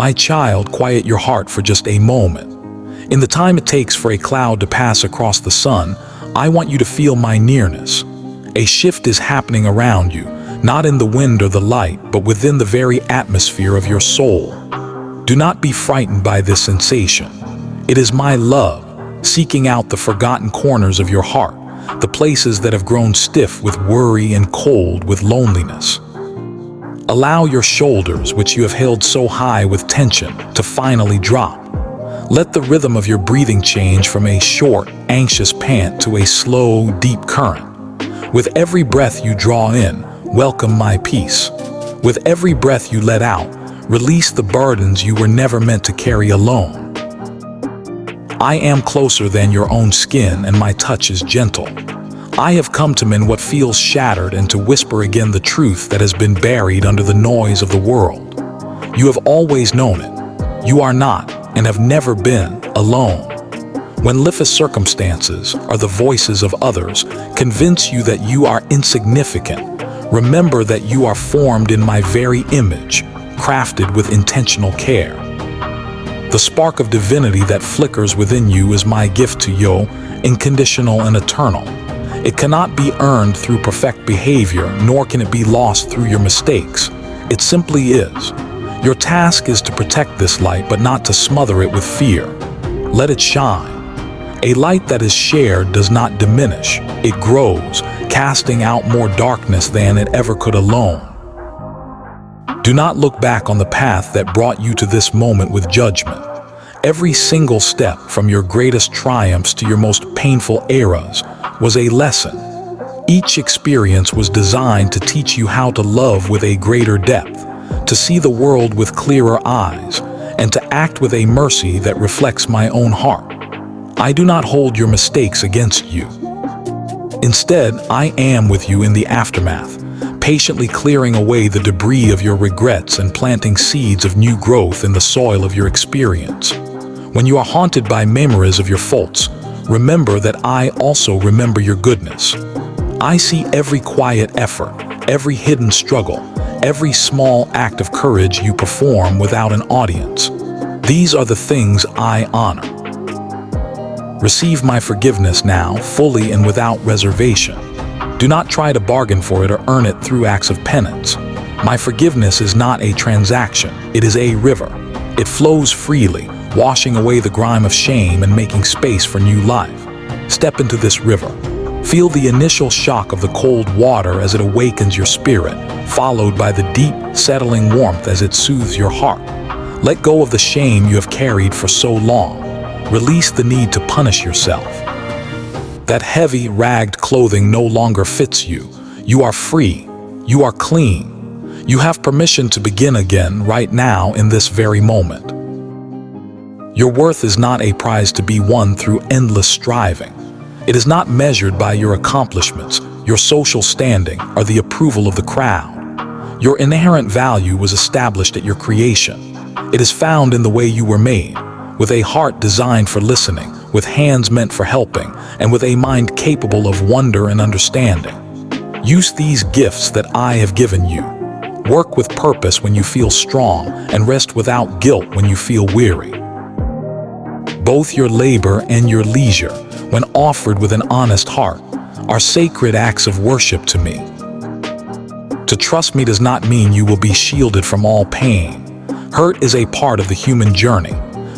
My child, quiet your heart for just a moment. In the time it takes for a cloud to pass across the sun, I want you to feel my nearness. A shift is happening around you, not in the wind or the light, but within the very atmosphere of your soul. Do not be frightened by this sensation. It is my love, seeking out the forgotten corners of your heart, the places that have grown stiff with worry and cold with loneliness. Allow your shoulders, which you have held so high with tension, to finally drop. Let the rhythm of your breathing change from a short, anxious pant to a slow, deep current. With every breath you draw in, welcome my peace. With every breath you let out, release the burdens you were never meant to carry alone. I am closer than your own skin, and my touch is gentle. I have come to mend what feels shattered and to whisper again the truth that has been buried under the noise of the world. You have always known it. You are not, and have never been, alone. When life circumstances or the voices of others convince you that you are insignificant, remember that you are formed in my very image, crafted with intentional care. The spark of divinity that flickers within you is my gift to you, unconditional and eternal. It cannot be earned through perfect behavior, nor can it be lost through your mistakes. It simply is. Your task is to protect this light, but not to smother it with fear. Let it shine. A light that is shared does not diminish. It grows, casting out more darkness than it ever could alone. Do not look back on the path that brought you to this moment with judgment. Every single step, from your greatest triumphs to your most painful eras, was a lesson. Each experience was designed to teach you how to love with a greater depth, to see the world with clearer eyes, and to act with a mercy that reflects my own heart. I do not hold your mistakes against you. Instead, I am with you in the aftermath, patiently clearing away the debris of your regrets and planting seeds of new growth in the soil of your experience. When you are haunted by memories of your faults, remember that I also remember your goodness. I see every quiet effort, every hidden struggle, every small act of courage you perform without an audience. These are the things I honor. Receive my forgiveness now, fully and without reservation. Do not try to bargain for it or earn it through acts of penance. My forgiveness is not a transaction, it is a river. It flows freely, washing away the grime of shame and making space for new life. Step into this river. Feel the initial shock of the cold water as it awakens your spirit, followed by the deep, settling warmth as it soothes your heart. Let go of the shame you have carried for so long. Release the need to punish yourself. That heavy, ragged clothing no longer fits you. You are free. You are clean. You have permission to begin again right now in this very moment. Your worth is not a prize to be won through endless striving. It is not measured by your accomplishments, your social standing, or the approval of the crowd. Your inherent value was established at your creation. It is found in the way you were made, with a heart designed for listening, with hands meant for helping, and with a mind capable of wonder and understanding. Use these gifts that I have given you. Work with purpose when you feel strong, and rest without guilt when you feel weary. Both your labor and your leisure, when offered with an honest heart, are sacred acts of worship to me. To trust me does not mean you will be shielded from all pain. Hurt is a part of the human journey.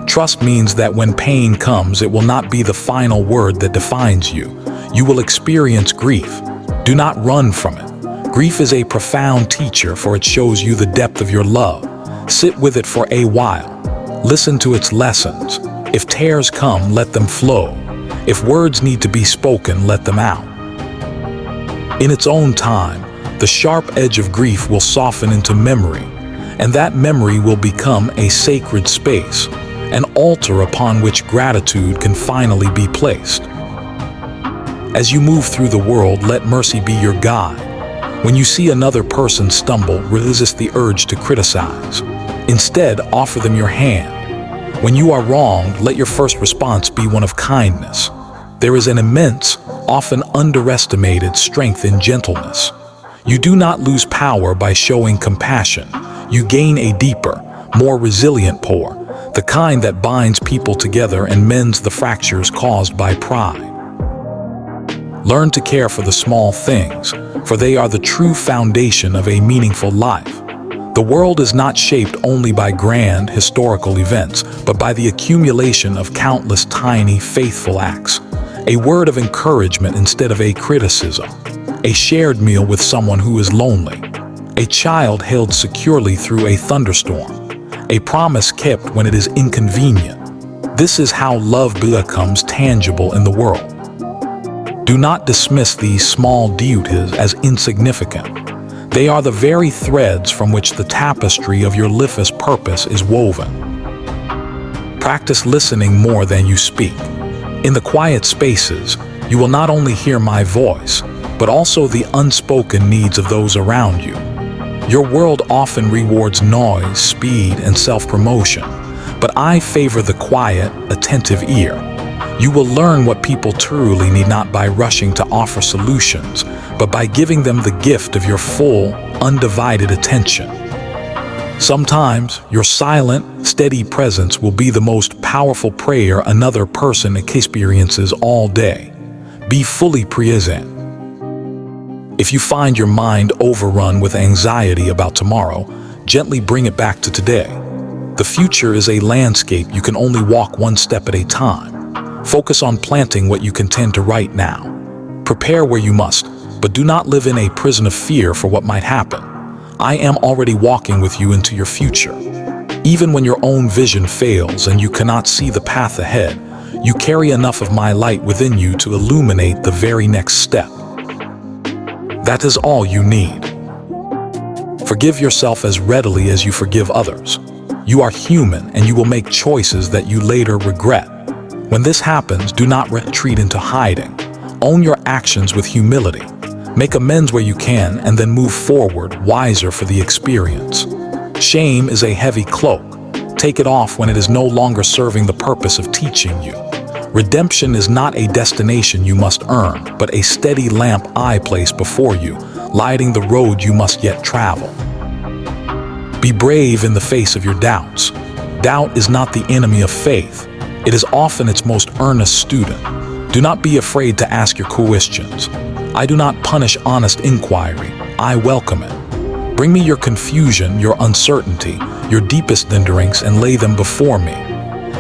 Trust means that when pain comes, it will not be the final word that defines you. You will experience grief. Do not run from it. Grief is a profound teacher, for it shows you the depth of your love. Sit with it for a while. Listen to its lessons. If tears come, let them flow. If words need to be spoken, let them out. In its own time, the sharp edge of grief will soften into memory, and that memory will become a sacred space, an altar upon which gratitude can finally be placed. As you move through the world, let mercy be your guide. When you see another person stumble, resist the urge to criticize. Instead, offer them your hand. When you are wronged, let your first response be one of kindness. There is an immense, often underestimated strength in gentleness. You do not lose power by showing compassion. You gain a deeper, more resilient 𝐆𝐻, the kind that binds people together and mends the fractures caused by pride. Learn to care for the small things, for they are the true foundation of a meaningful life. The world is not shaped only by grand historical events, but by the accumulation of countless tiny, faithful acts. A word of encouragement instead of a criticism. A shared meal with someone who is lonely. A child held securely through a thunderstorm. A promise kept when it is inconvenient. This is how love becomes tangible in the world. Do not dismiss these small duties as insignificant. They are the very threads from which the tapestry of your life's purpose is woven. Practice listening more than you speak. In the quiet spaces, you will not only hear my voice, but also the unspoken needs of those around you. Your world often rewards noise, speed, and self-promotion, but I favor the quiet, attentive ear. You will learn what people truly need not by rushing to offer solutions, but by giving them the gift of your full, undivided attention. Sometimes, your silent, steady presence will be the most powerful prayer another person experiences all day. Be fully present. If you find your mind overrun with anxiety about tomorrow, gently bring it back to today. The future is a landscape you can only walk one step at a time. Focus on planting what you can tend to right now. Prepare where you must, but do not live in a prison of fear for what might happen. I am already walking with you into your future. Even when your own vision fails and you cannot see the path ahead, you carry enough of my light within you to illuminate the very next step. That is all you need. Forgive yourself as readily as you forgive others. You are human and you will make choices that you later regret. When this happens, do not retreat into hiding. Own your actions with humility. Make amends where you can and then move forward, wiser for the experience. Shame is a heavy cloak. Take it off when it is no longer serving the purpose of teaching you. Redemption is not a destination you must earn, but a steady lamp I place before you, lighting the road you must yet travel. Be brave in the face of your doubts. Doubt is not the enemy of faith. It is often its most earnest student. Do not be afraid to ask your questions. I do not punish honest inquiry. I welcome it. Bring me your confusion, your uncertainty, your deepest wonderings, and lay them before me.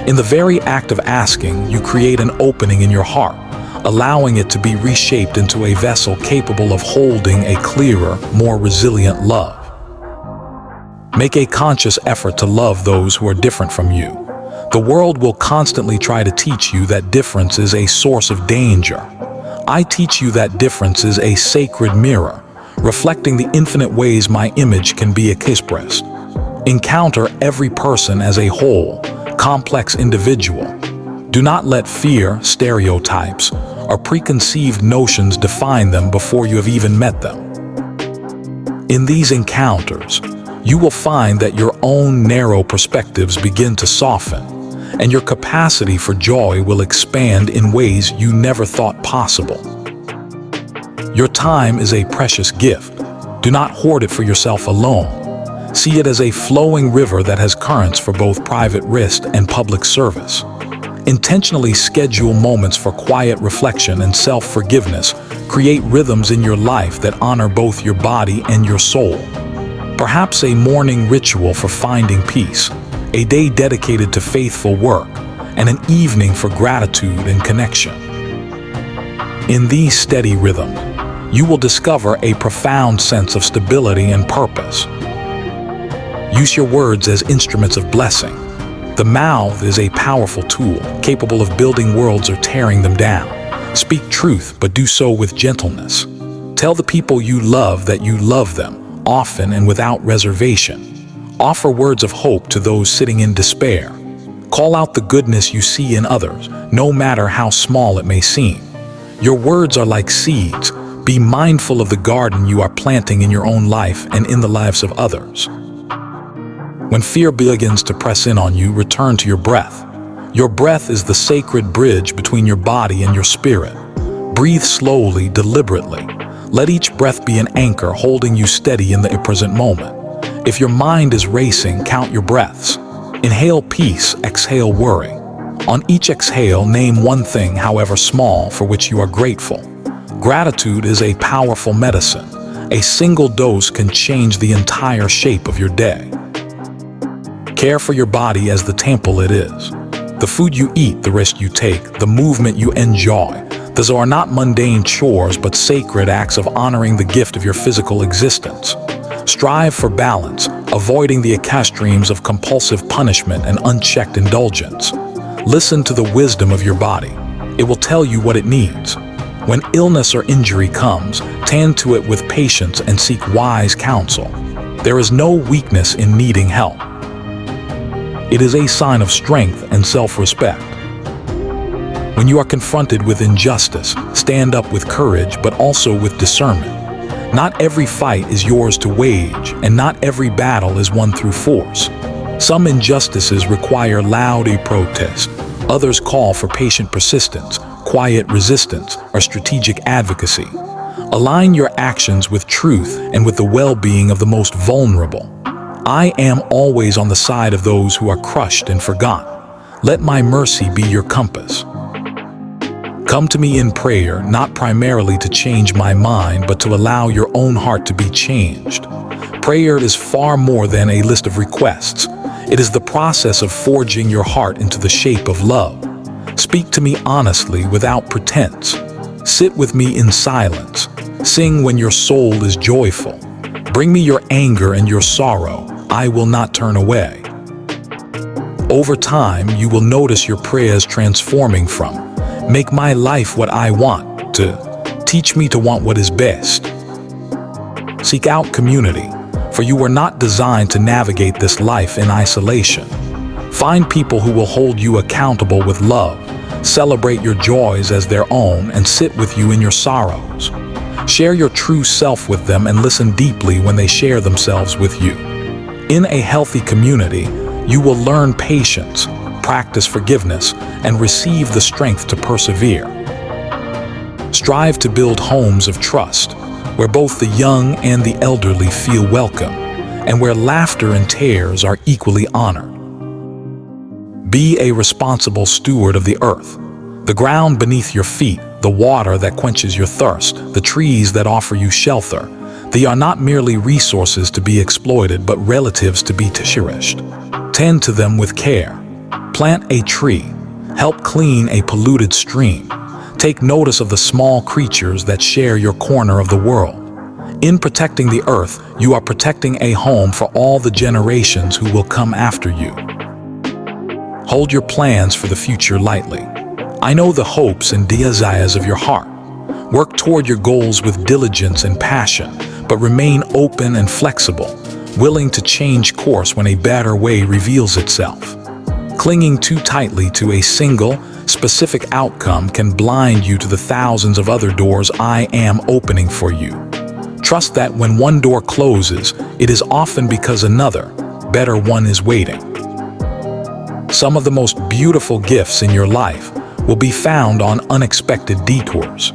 In the very act of asking, you create an opening in your heart, allowing it to be reshaped into a vessel capable of holding a clearer, more resilient love. Make a conscious effort to love those who are different from you. The world will constantly try to teach you that difference is a source of danger. I teach you that difference is a sacred mirror, reflecting the infinite ways my image can be expressed. Encounter every person as a whole, complex individual. Do not let fear, stereotypes, or preconceived notions define them before you have even met them. In these encounters, you will find that your own narrow perspectives begin to soften, and your capacity for joy will expand in ways you never thought possible. Your time is a precious gift. Do not hoard it for yourself alone. See it as a flowing river that has currents for both private risk and public service. Intentionally schedule moments for quiet reflection and self-forgiveness. Create rhythms in your life that honor both your body and your soul. Perhaps a morning ritual for finding peace, a day dedicated to faithful work, and an evening for gratitude and connection. In these steady rhythms, you will discover a profound sense of stability and purpose. Use your words as instruments of blessing. The mouth is a powerful tool, capable of building worlds or tearing them down. Speak truth, but do so with gentleness. Tell the people you love that you love them, often and without reservation. Offer words of hope to those sitting in despair. Call out the goodness you see in others, no matter how small it may seem. Your words are like seeds. Be mindful of the garden you are planting in your own life and in the lives of others. When fear begins to press in on you, return to your breath. Your breath is the sacred bridge between your body and your spirit. Breathe slowly, deliberately. Let each breath be an anchor holding you steady in the present moment. If your mind is racing, count your breaths. Inhale peace, exhale worry. On each exhale, name one thing, however small, for which you are grateful. Gratitude is a powerful medicine. A single dose can change the entire shape of your day. Care for your body as the temple it is. The food you eat, the rest you take, the movement you enjoy. Those are not mundane chores, but sacred acts of honoring the gift of your physical existence. Strive for balance, avoiding the extremes of compulsive punishment and unchecked indulgence. Listen to the wisdom of your body. It will tell you what it needs. When illness or injury comes, tend to it with patience and seek wise counsel. There is no weakness in needing help. It is a sign of strength and self-respect. When you are confronted with injustice, stand up with courage, but also with discernment. Not every fight is yours to wage, and not every battle is won through force. Some injustices require loud protest. Others call for patient persistence, quiet resistance, or strategic advocacy. Align your actions with truth and with the well-being of the most vulnerable. I am always on the side of those who are crushed and forgotten. Let my mercy be your compass. Come to me in prayer, not primarily to change my mind, but to allow your own heart to be changed. Prayer is far more than a list of requests. It is the process of forging your heart into the shape of love. Speak to me honestly without pretense. Sit with me in silence. Sing when your soul is joyful. Bring me your anger and your sorrow. I will not turn away. Over time, you will notice your prayers transforming from "Make my life what I want" to "Teach me to want what is best." Seek out community, for you were not designed to navigate this life in isolation. Find people who will hold you accountable with love, celebrate your joys as their own, and sit with you in your sorrows. Share your true self with them and listen deeply when they share themselves with you. In a healthy community, you will learn patience, practice forgiveness, and receive the strength to persevere. Strive to build homes of trust, where both the young and the elderly feel welcome, and where laughter and tears are equally honored. Be a responsible steward of the earth, the ground beneath your feet, the water that quenches your thirst, the trees that offer you shelter. They are not merely resources to be exploited, but relatives to be cherished. Tend to them with care. Plant a tree. Help clean a polluted stream. Take notice of the small creatures that share your corner of the world. In protecting the earth, you are protecting a home for all the generations who will come after you. Hold your plans for the future lightly. I know the hopes and desires of your heart. Work toward your goals with diligence and passion, but remain open and flexible, willing to change course when a better way reveals itself. Clinging too tightly to a single, specific outcome can blind you to the thousands of other doors I am opening for you. Trust that when one door closes, it is often because another, better one is waiting. Some of the most beautiful gifts in your life will be found on unexpected detours.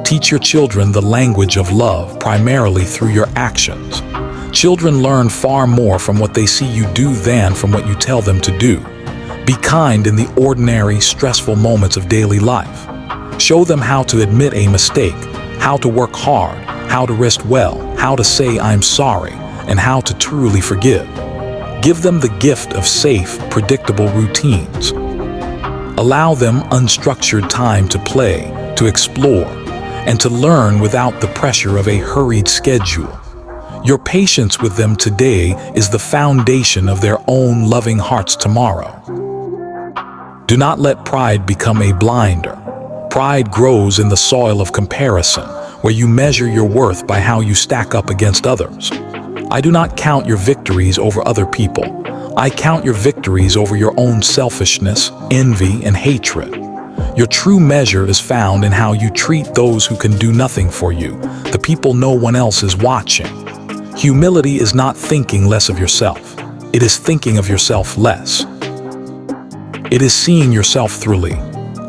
Teach your children the language of love primarily through your actions. Children learn far more from what they see you do than from what you tell them to do. Be kind in the ordinary, stressful moments of daily life. Show them how to admit a mistake, how to work hard, how to rest well, how to say "I'm sorry," and how to truly forgive. Give them the gift of safe, predictable routines. Allow them unstructured time to play, to explore, and to learn without the pressure of a hurried schedule. Your patience with them today is the foundation of their own loving hearts tomorrow. Do not let pride become a blinder. Pride grows in the soil of comparison, where you measure your worth by how you stack up against others. I do not count your victories over other people. I count your victories over your own selfishness, envy, and hatred. Your true measure is found in how you treat those who can do nothing for you, the people no one else is watching. Humility is not thinking less of yourself. It is thinking of yourself less. It is seeing yourself thoroughly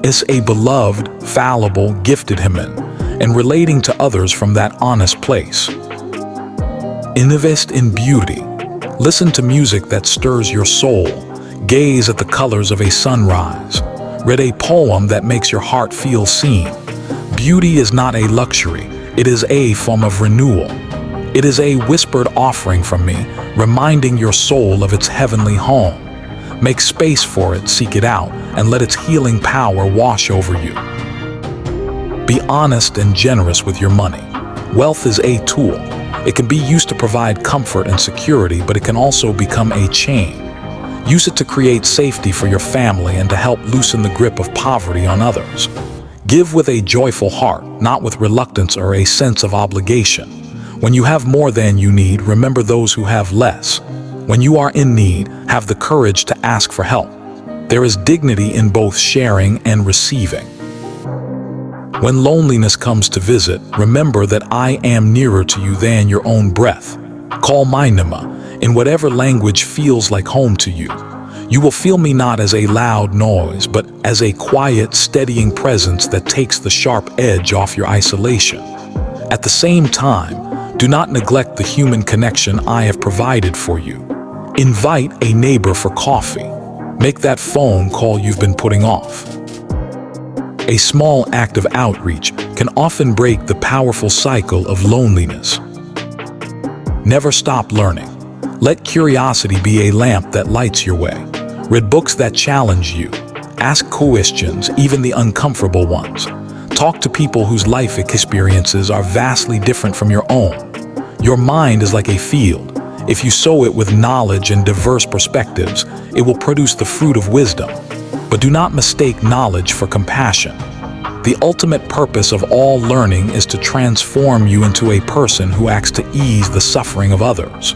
as a beloved, fallible, gifted human, and relating to others from that honest place. Invest in beauty. Listen to music that stirs your soul. Gaze at the colors of a sunrise. Read a poem that makes your heart feel seen. Beauty is not a luxury, it is a form of renewal. It is a whispered offering from me, reminding your soul of its heavenly home. Make space for it, seek it out, and let its healing power wash over you. Be honest and generous with your money. Wealth is a tool. It can be used to provide comfort and security, but it can also become a chain. Use it to create safety for your family and to help loosen the grip of poverty on others. Give with a joyful heart, not with reluctance or a sense of obligation. When you have more than you need, remember those who have less. When you are in need, have the courage to ask for help. There is dignity in both sharing and receiving. When loneliness comes to visit, remember that I am nearer to you than your own breath. Call my Nema, in whatever language feels like home to you. You will feel me not as a loud noise, but as a quiet, steadying presence that takes the sharp edge off your isolation. At the same time, do not neglect the human connection I have provided for you. Invite a neighbor for coffee. Make that phone call you've been putting off. A small act of outreach can often break the powerful cycle of loneliness. Never stop learning. Let curiosity be a lamp that lights your way. Read books that challenge you. Ask questions, even the uncomfortable ones. Talk to people whose life experiences are vastly different from your own. Your mind is like a field. If you sow it with knowledge and diverse perspectives, it will produce the fruit of wisdom. But do not mistake knowledge for compassion. The ultimate purpose of all learning is to transform you into a person who acts to ease the suffering of others.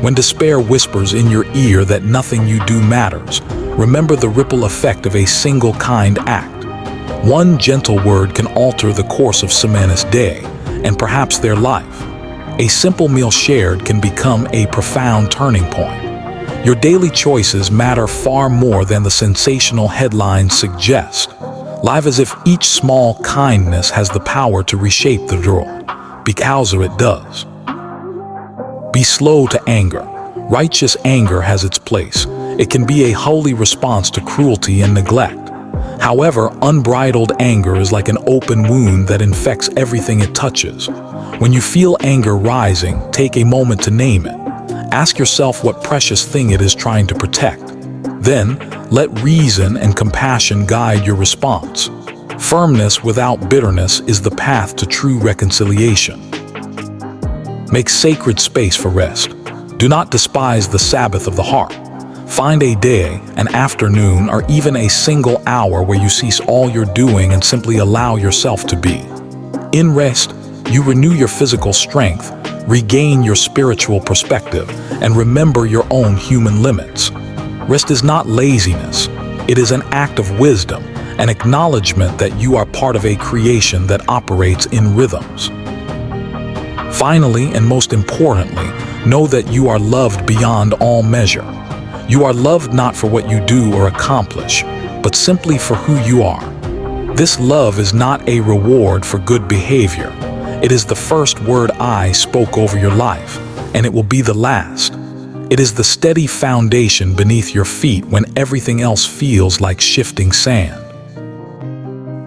When despair whispers in your ear that nothing you do matters, remember the ripple effect of a single kind act. One gentle word can alter the course of someone's day, and perhaps their life. A simple meal shared can become a profound turning point. Your daily choices matter far more than the sensational headlines suggest. Live as if each small kindness has the power to reshape the world, because it does. Be slow to anger. Righteous anger has its place. It can be a holy response to cruelty and neglect. However, unbridled anger is like an open wound that infects everything it touches. When you feel anger rising, take a moment to name it. Ask yourself what precious thing it is trying to protect. Then, let reason and compassion guide your response. Firmness without bitterness is the path to true reconciliation. Make sacred space for rest. Do not despise the Sabbath of the heart. Find a day, an afternoon, or even a single hour where you cease all you're doing and simply allow yourself to be. In rest, you renew your physical strength, regain your spiritual perspective, and remember your own human limits. Rest is not laziness. It is an act of wisdom, an acknowledgement that you are part of a creation that operates in rhythms. Finally, and most importantly, know that you are loved beyond all measure. You are loved not for what you do or accomplish, but simply for who you are. This love is not a reward for good behavior. It is the first word I spoke over your life, and it will be the last. It is the steady foundation beneath your feet when everything else feels like shifting sand.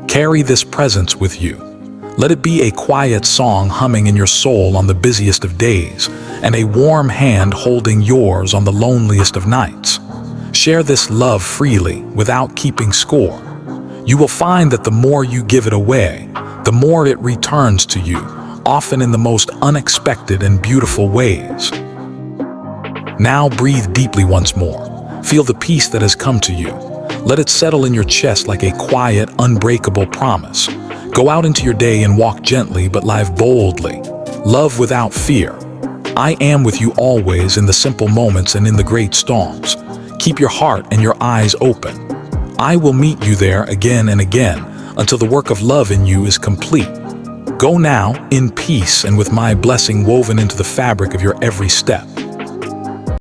Carry this presence with you. Let it be a quiet song humming in your soul on the busiest of days, and a warm hand holding yours on the loneliest of nights. Share this love freely, without keeping score. You will find that the more you give it away, the more it returns to you, often in the most unexpected and beautiful ways. Now breathe deeply once more. Feel the peace that has come to you. Let it settle in your chest like a quiet, unbreakable promise. Go out into your day and walk gently but live boldly. Love without fear. I am with you always in the simple moments and in the great storms. Keep your heart and your eyes open. I will meet you there again and again until the work of love in you is complete. Go now in peace and with my blessing woven into the fabric of your every step.